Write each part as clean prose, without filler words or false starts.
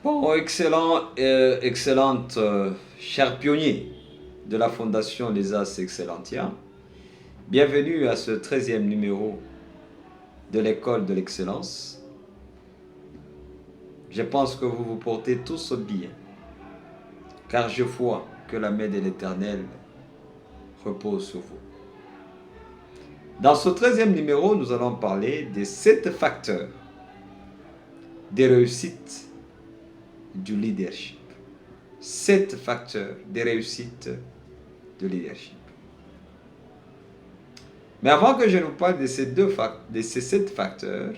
Bon, excellente, cher pionnier de la Fondation Les As Excellentia. Bienvenue à ce 13e numéro de l'école de l'excellence. Je pense que vous vous portez tous bien, car je vois que la main de l'Éternel repose sur vous. Dans ce 13e numéro, nous allons parler des 7 facteurs des réussites du leadership. 7 facteurs des réussites du leadership. Mais avant que je vous parle de ces 7 facteurs,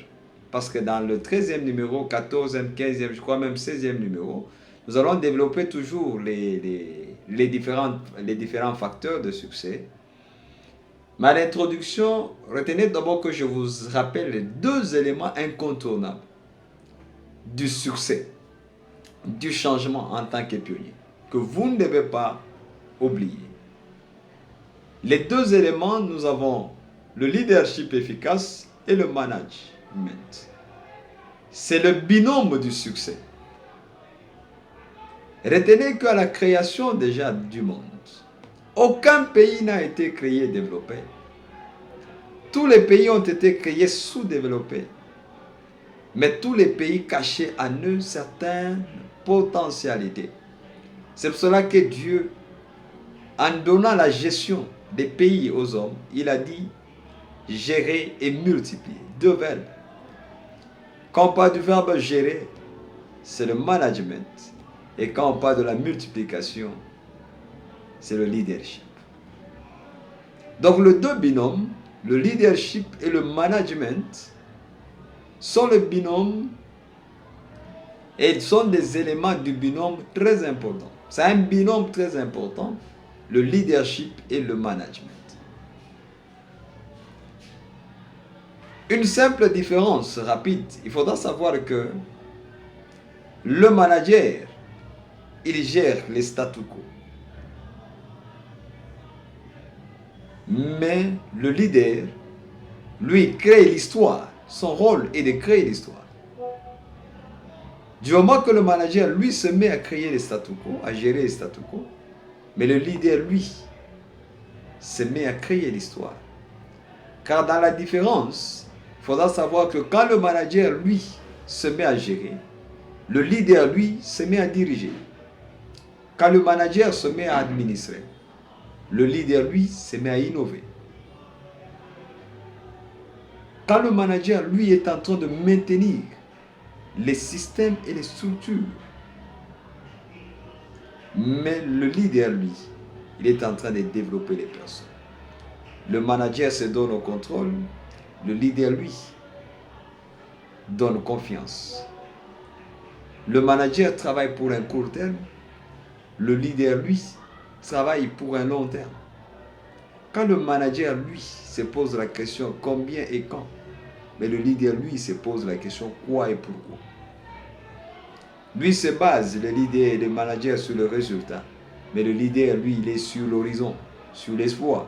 parce que dans le 13e numéro, 14e, 15e, je crois même 16e numéro, nous allons développer toujours les différents facteurs de succès. Mais à l'introduction, retenez d'abord que je vous rappelle les 2 éléments incontournables du succès, du changement en tant que pionnier, que vous ne devez pas oublier. Les 2 éléments, nous avons le leadership efficace et le management. C'est le binôme du succès. Retenez qu'à la création déjà du monde, aucun pays n'a été créé et développé. Tous les pays ont été créés sous-développés. Mais tous les pays cachaient en eux certaines potentialités. C'est pour cela que Dieu, en donnant la gestion des pays aux hommes, il a dit gérer et multiplier. 2 verbes. Quand on parle du verbe gérer, c'est le management. Et quand on parle de la multiplication, c'est le leadership. Donc les 2 binômes, le leadership et le management, sont le binôme et sont des éléments du binôme très importants. C'est un binôme très important, le leadership et le management. Une simple différence rapide, il faudra savoir que le manager, il gère les statu quo. Mais le leader, lui, crée l'histoire. Son rôle est de créer l'histoire. Du moment que le manager, lui, se met à créer les statu quo, à gérer les statu quo, mais le leader, lui, se met à créer l'histoire. Car dans la différence, il faudra savoir que quand le manager, lui, se met à gérer, le leader, lui, se met à diriger. Quand le manager se met à administrer, le leader, lui, se met à innover. Quand le manager, lui, est en train de maintenir les systèmes et les structures, mais le leader, lui, il est en train de développer les personnes. Le manager se donne au contrôle, le leader, lui, donne confiance. Le manager travaille pour un court terme, le leader, lui, travaille pour un long terme. Quand le manager, lui, se pose la question combien et quand, mais le leader, lui, se pose la question quoi et pourquoi. Lui se base, le leader et le manager, sur le résultat, mais le leader, lui, il est sur l'horizon, sur l'espoir.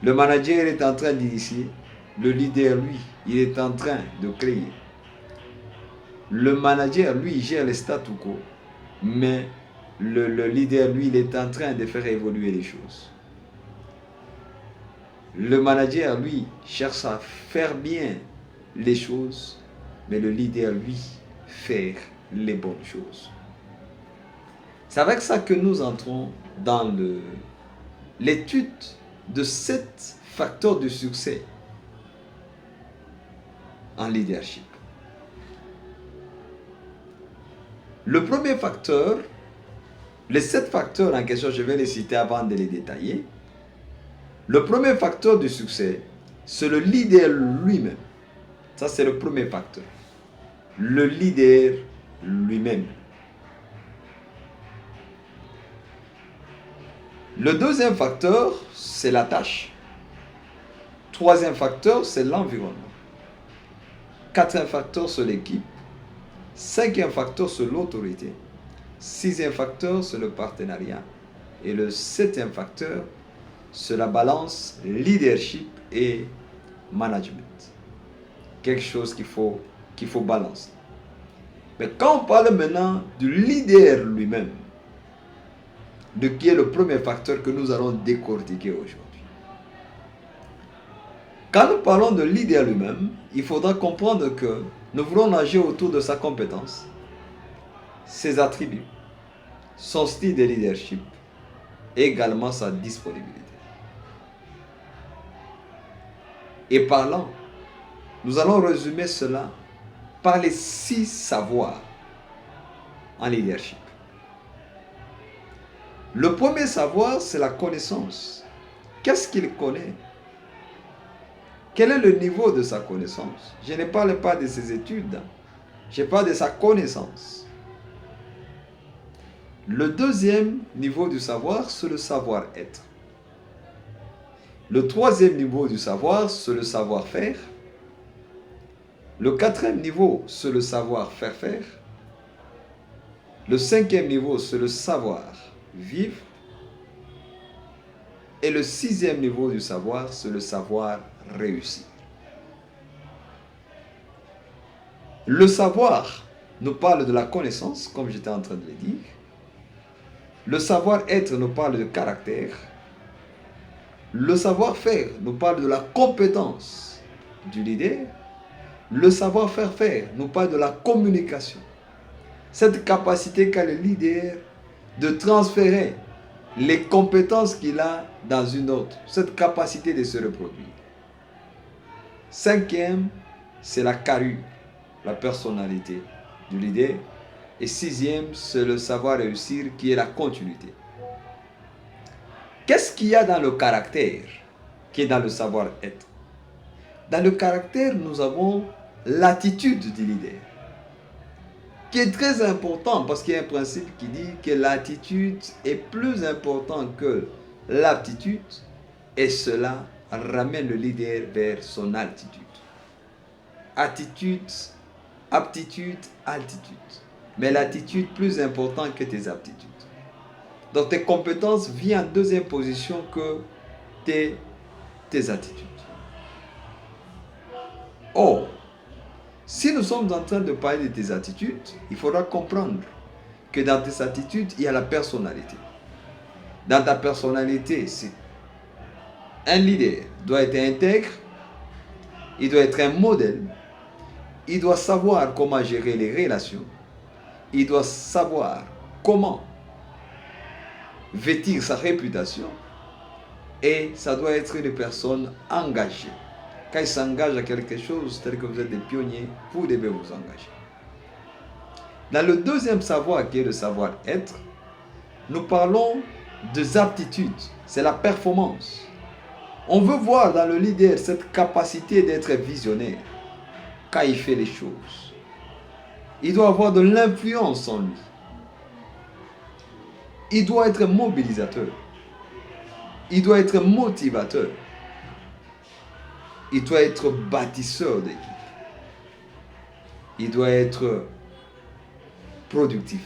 Le manager est en train d'initier, le leader, lui, il est en train de créer. Le manager, lui, il gère les statu quo, mais le leader, lui, il est en train de faire évoluer les choses. Le manager, lui, cherche à faire bien les choses, mais le leader, lui, faire les bonnes choses. C'est avec ça que nous entrons dans l'étude de 7 facteurs de succès en leadership. Le premier facteur, les 7 facteurs en question, je vais les citer avant de les détailler. Le premier facteur du succès, c'est le leader lui-même. Ça, c'est le premier facteur. Le leader lui-même. Le deuxième facteur, c'est la tâche. Troisième facteur, c'est l'environnement. Quatrième facteur, c'est l'équipe. Cinquième facteur, c'est l'autorité. Sixième facteur, c'est le partenariat. Et le septième facteur, c'est la balance leadership et management. Quelque chose qu'il faut balancer. Mais quand on parle maintenant du leader lui-même, de qui est le premier facteur que nous allons décortiquer aujourd'hui. Quand nous parlons de leader lui-même, il faudra comprendre que nous voulons nager autour de sa compétence, ses attributs, son style de leadership et également sa disponibilité. Et parlant, nous allons résumer cela par les 6 savoirs en leadership. Le premier savoir, c'est la connaissance. Qu'est-ce qu'il connaît? Quel est le niveau de sa connaissance? Je ne parle pas de ses études, je parle de sa connaissance. Le deuxième niveau du savoir, c'est le savoir-être. Le troisième niveau du savoir, c'est le savoir-faire. Le quatrième niveau, c'est le savoir-faire faire. Le cinquième niveau, c'est le savoir-vivre. Et le sixième niveau du savoir, c'est le savoir-réussir. Le savoir nous parle de la connaissance, comme j'étais en train de le dire. Le savoir-être nous parle de caractère. Le savoir-faire nous parle de la compétence du leader. Le savoir-faire faire nous parle de la communication. Cette capacité qu'a le leader de transférer les compétences qu'il a dans une autre. Cette capacité de se reproduire. Cinquième, c'est la carrure, la personnalité du leader. Et sixième, c'est le savoir réussir qui est la continuité. Qu'est-ce qu'il y a dans le caractère qui est dans le savoir-être? Dans le caractère, nous avons l'attitude du leader, qui est très important parce qu'il y a un principe qui dit que l'attitude est plus importante que l'aptitude et cela ramène le leader vers son altitude. Attitude, aptitude, altitude. Mais l'attitude plus importante que tes aptitudes. Donc tes compétences viennent en deuxième position que tes attitudes. Or, si nous sommes en train de parler de tes attitudes, il faudra comprendre que dans tes attitudes, il y a la personnalité. Dans ta personnalité, un leader doit être intègre, il doit être un modèle, il doit savoir comment gérer les relations, il doit savoir comment vêtir sa réputation et ça doit être une personne engagée. Quand il s'engage à quelque chose, tel que vous êtes des pionniers, vous devez vous engager. Dans le deuxième savoir qui est le savoir-être, nous parlons des aptitudes, c'est la performance. On veut voir dans le leader cette capacité d'être visionnaire quand il fait les choses. Il doit avoir de l'influence en lui. Il doit être mobilisateur. Il doit être motivateur. Il doit être bâtisseur d'équipe. Il doit être productif.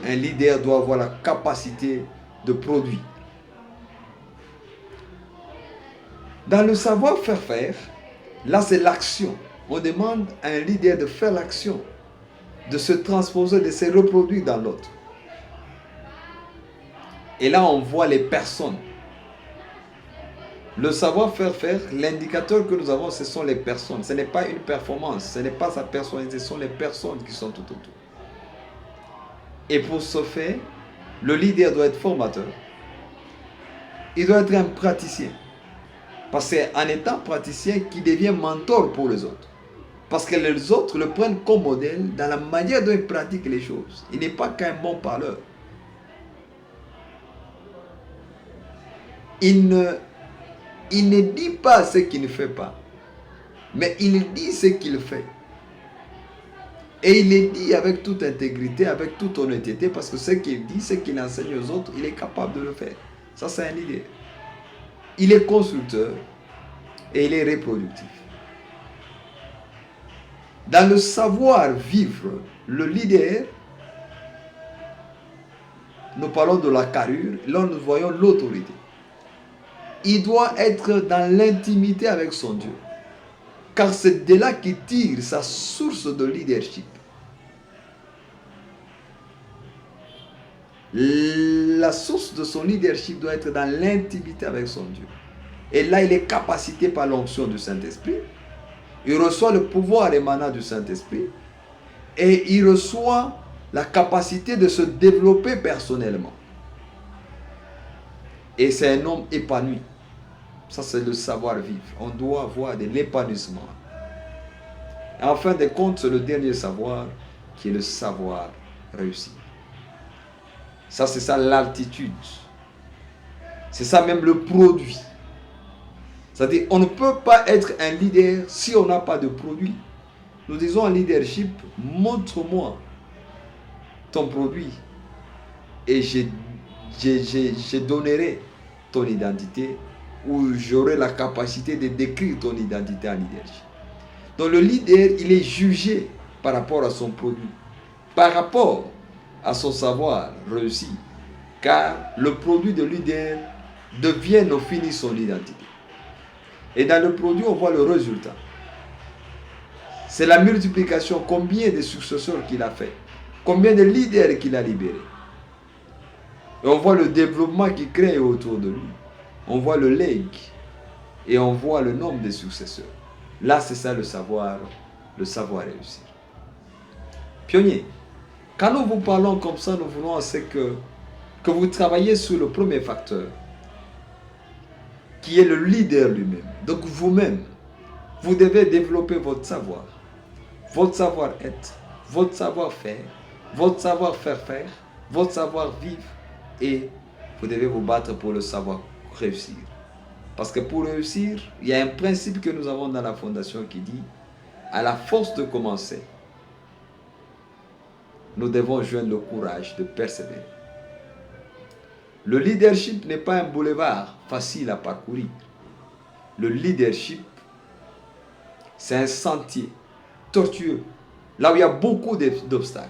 Un leader doit avoir la capacité de produire. Dans le savoir-faire faire, là c'est l'action. On demande à un leader de faire l'action, de se transposer, de se reproduire dans l'autre. Et là on voit les personnes. Le savoir-faire faire, l'indicateur que nous avons, ce sont les personnes. Ce n'est pas une performance, ce n'est pas sa personnalité, ce sont les personnes qui sont tout autour. Et pour ce faire, le leader doit être formateur. Il doit être un praticien. Parce qu'en étant praticien, qu'il devient mentor pour les autres. Parce que les autres le prennent comme modèle dans la manière dont il pratique les choses. Il n'est pas qu'un bon parleur. Il ne dit pas ce qu'il ne fait pas, mais il dit ce qu'il fait. Et il le dit avec toute intégrité, avec toute honnêteté, parce que ce qu'il dit, ce qu'il enseigne aux autres, il est capable de le faire. Ça, c'est un leader. Il est constructeur et il est reproductif. Dans le savoir-vivre, le leader, nous parlons de la carrure, là nous voyons l'autorité. Il doit être dans l'intimité avec son Dieu. Car c'est de là qu'il tire sa source de leadership. La source de son leadership doit être dans l'intimité avec son Dieu. Et là, il est capacité par l'onction du Saint-Esprit. Il reçoit le pouvoir émanant du Saint-Esprit. Et il reçoit la capacité de se développer personnellement. Et c'est un homme épanoui. Ça, c'est le savoir-vivre. On doit avoir de l'épanouissement. Et en fin de compte, c'est le dernier savoir qui est le savoir réussir. Ça, c'est ça l'altitude. C'est ça même le produit. C'est-à-dire, on ne peut pas être un leader si on n'a pas de produit. Nous disons en leadership, montre-moi ton produit et je donnerai ton identité, ou j'aurai la capacité de décrire ton identité en leadership. Donc le leader, il est jugé par rapport à son produit, par rapport à son savoir réussi, car le produit de leader devient au fini son identité. Et dans le produit, on voit le résultat. C'est la multiplication, combien de successeurs qu'il a fait, combien de leaders qu'il a libérés. Et on voit le développement qu'il crée autour de lui. On voit le legs et on voit le nombre de successeurs. Là, c'est ça le savoir réussir. Pionnier, quand nous vous parlons comme ça, nous voulons que vous travaillez sur le premier facteur, qui est le leader lui-même. Donc vous-même, vous devez développer votre savoir, votre savoir-être, votre savoir-faire, votre savoir-faire, votre savoir-vivre, et vous devez vous battre pour le savoir réussir. Parce que pour réussir, il y a un principe que nous avons dans la fondation qui dit, à la force de commencer, nous devons joindre le courage de persévérer. Le leadership n'est pas un boulevard facile à parcourir. Le leadership, c'est un sentier tortueux, là où il y a beaucoup d'obstacles.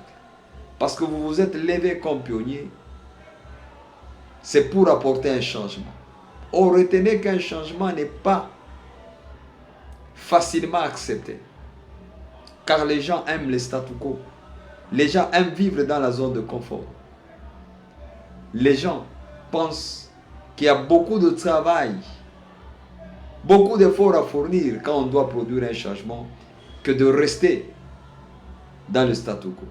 Parce que vous vous êtes levé comme pionnier, c'est pour apporter un changement. Or, retenez qu'un changement n'est pas facilement accepté. Car les gens aiment les statu quo. Les gens aiment vivre dans la zone de confort. Les gens pensent qu'il y a beaucoup de travail, beaucoup d'efforts à fournir quand on doit produire un changement, que de rester dans le statu quo.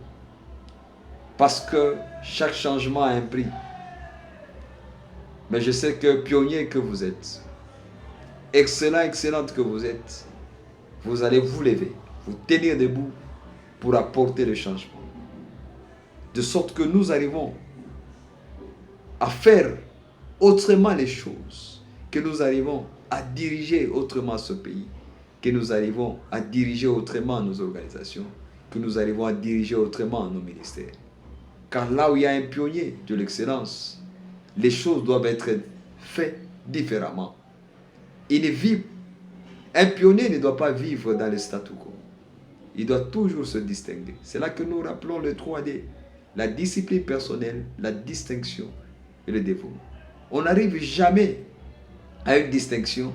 Parce que chaque changement a un prix. Mais je sais que pionnier que vous êtes, excellente que vous êtes, vous allez vous lever, vous tenir debout pour apporter le changement. De sorte que nous arrivons à faire autrement les choses, que nous arrivons à diriger autrement ce pays, que nous arrivons à diriger autrement nos organisations, que nous arrivons à diriger autrement nos ministères. Car là où il y a un pionnier de l'excellence, les choses doivent être faites différemment. Un pionnier ne doit pas vivre dans le statu quo. Il doit toujours se distinguer. C'est là que nous rappelons le 3D. La discipline personnelle, la distinction et le dévouement. On n'arrive jamais à une distinction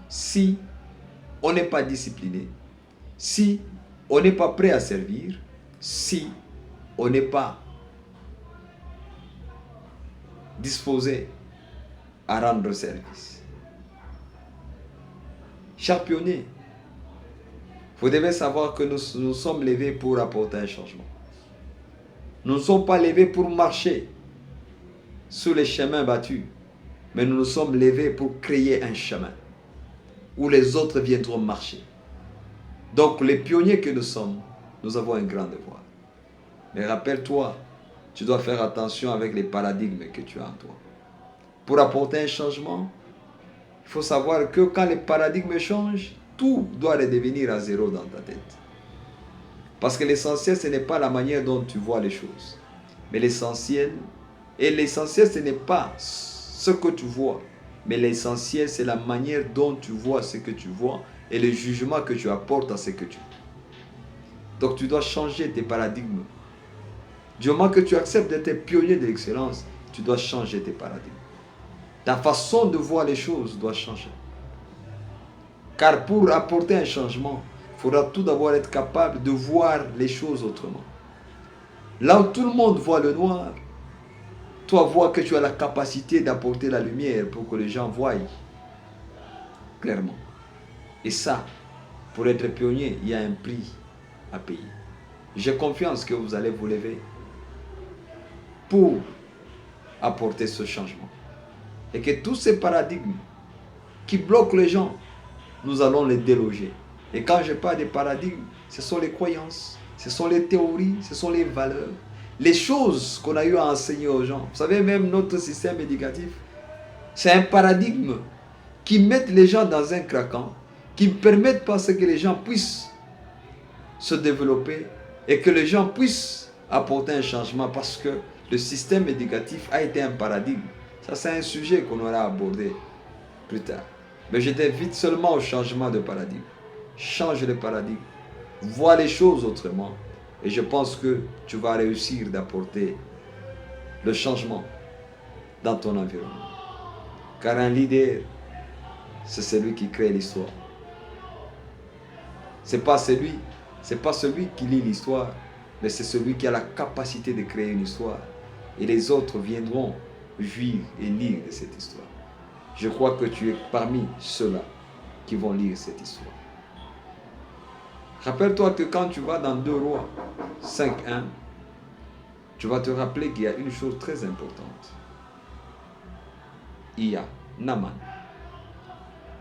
si on n'est pas discipliné, si on n'est pas prêt à servir, si on n'est pas disposé à rendre service. Chers pionniers, vous devez savoir que nous sommes levés pour apporter un changement. Nous ne sommes pas levés pour marcher sur les chemins battus, mais nous nous sommes levés pour créer un chemin où les autres viendront marcher. Donc les pionniers que nous sommes, nous avons un grand devoir. Mais rappelle-toi, tu dois faire attention avec les paradigmes que tu as en toi. Pour apporter un changement, il faut savoir que quand les paradigmes changent, tout doit redevenir à zéro dans ta tête. Parce que l'essentiel, ce n'est pas la manière dont tu vois les choses. Mais l'essentiel, ce n'est pas ce que tu vois. Mais l'essentiel, c'est la manière dont tu vois ce que tu vois et le jugement que tu apportes à ce que tu vois. Donc tu dois changer tes paradigmes. Du moment que tu acceptes d'être pionnier de l'excellence, tu dois changer tes paradigmes. Ta façon de voir les choses doit changer. Car pour apporter un changement, il faudra tout d'abord être capable de voir les choses autrement. Là où tout le monde voit le noir, Toi, vois que tu as la capacité d'apporter la lumière pour que les gens voient clairement. Et ça, pour être pionnier, il y a un prix à payer. J'ai confiance que vous allez vous lever pour apporter ce changement. Et que tous ces paradigmes qui bloquent les gens, nous allons les déloger. Et quand je parle des paradigmes, ce sont les croyances, ce sont les théories, ce sont les valeurs, les choses qu'on a eu à enseigner aux gens. Vous savez, même notre système éducatif, c'est un paradigme qui met les gens dans un craquant, qui ne permettent pas ce que les gens puissent se développer et que les gens puissent apporter un changement parce que le système éducatif a été un paradigme. Ça, c'est un sujet qu'on aura abordé plus tard. Mais je t'invite seulement au changement de paradigme. Change de paradigme. Vois les choses autrement. Et je pense que tu vas réussir d'apporter le changement dans ton environnement. Car un leader, c'est celui qui crée l'histoire. C'est pas celui qui lit l'histoire, mais c'est celui qui a la capacité de créer une histoire. Et les autres viendront vivre et lire cette histoire. Je crois que tu es parmi ceux-là qui vont lire cette histoire. Rappelle-toi que quand tu vas dans 2 Rois 5.1, tu vas te rappeler qu'il y a une chose très importante. Il y a Naaman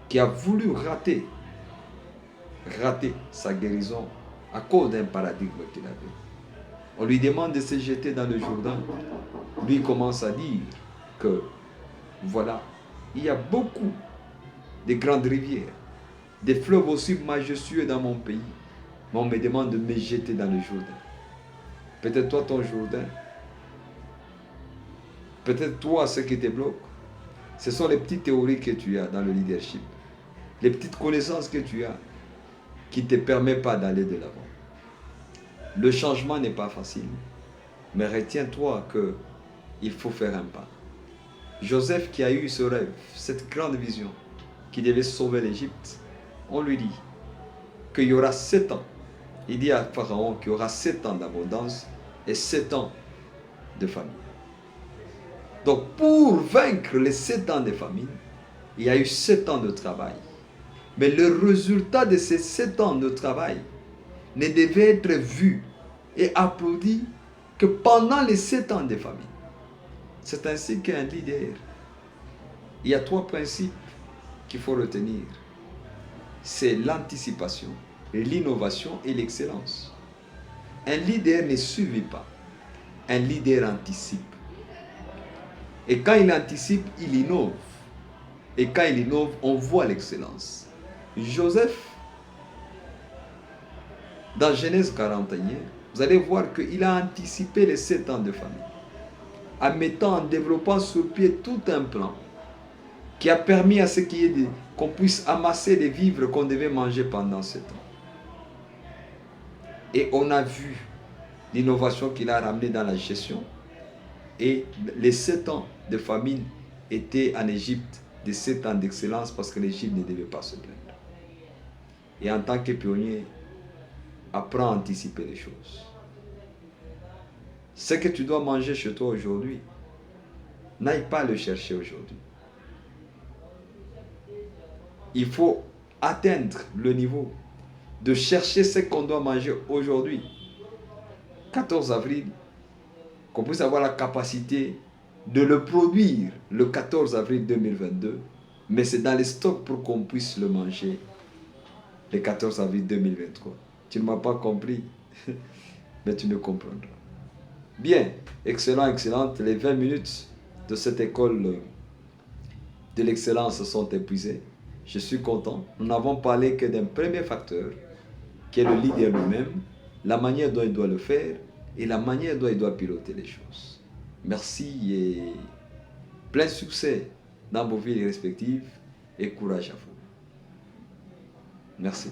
qui a voulu rater sa guérison à cause d'un paradigme qu'il avait. On lui demande de se jeter dans le Jourdain. Lui commence à dire que voilà, il y a beaucoup de grandes rivières, des fleuves aussi majestueux dans mon pays. Mais on me demande de me jeter dans le Jourdain. Peut-être toi, ton Jourdain, peut-être toi, ce qui te bloque, ce sont les petites théories que tu as dans le leadership, les petites connaissances que tu as qui ne te permettent pas d'aller de l'avant. Le changement n'est pas facile, mais retiens-toi qu'il faut faire un pas. Joseph qui a eu ce rêve, cette grande vision, qui devait sauver l'Égypte, on lui dit qu'il y aura 7 ans. Il dit à Pharaon qu'il y aura 7 ans d'abondance et 7 ans de famine. Donc pour vaincre les 7 ans de famine, il y a eu 7 ans de travail. Mais le résultat de ces 7 ans de travail ne devait être vu et applaudi que pendant les 7 ans de famine. C'est ainsi qu'un leader, il y a 3 principes qu'il faut retenir. C'est l'anticipation, l'innovation et l'excellence. Un leader ne suit pas, un leader anticipe. Et quand il anticipe, il innove. Et quand il innove, on voit l'excellence. Joseph, dans Genèse 41, vous allez voir qu'il a anticipé les 7 ans de famine, en développant sur pied tout un plan qui a permis à ce qu'on puisse amasser les vivres qu'on devait manger pendant 7 ans. Et on a vu l'innovation qu'il a ramenée dans la gestion. Et les 7 ans de famine étaient en Égypte des 7 ans d'excellence parce que l'Égypte ne devait pas se plaindre. Et en tant que pionnier, apprends à anticiper les choses. Ce que tu dois manger chez toi aujourd'hui, n'aille pas le chercher aujourd'hui. Il faut atteindre le niveau de chercher ce qu'on doit manger aujourd'hui. 14 avril, qu'on puisse avoir la capacité de le produire le 14 avril 2022, mais c'est dans les stocks pour qu'on puisse le manger le 14 avril 2023. Tu ne m'as pas compris, mais tu me comprendras. Bien, excellent, excellente. Les 20 minutes de cette école de l'excellence sont épuisées. Je suis content. Nous n'avons parlé que d'un premier facteur, qui est le leader lui-même, la manière dont il doit le faire et la manière dont il doit piloter les choses. Merci et plein succès dans vos villes respectives et courage à vous. Merci.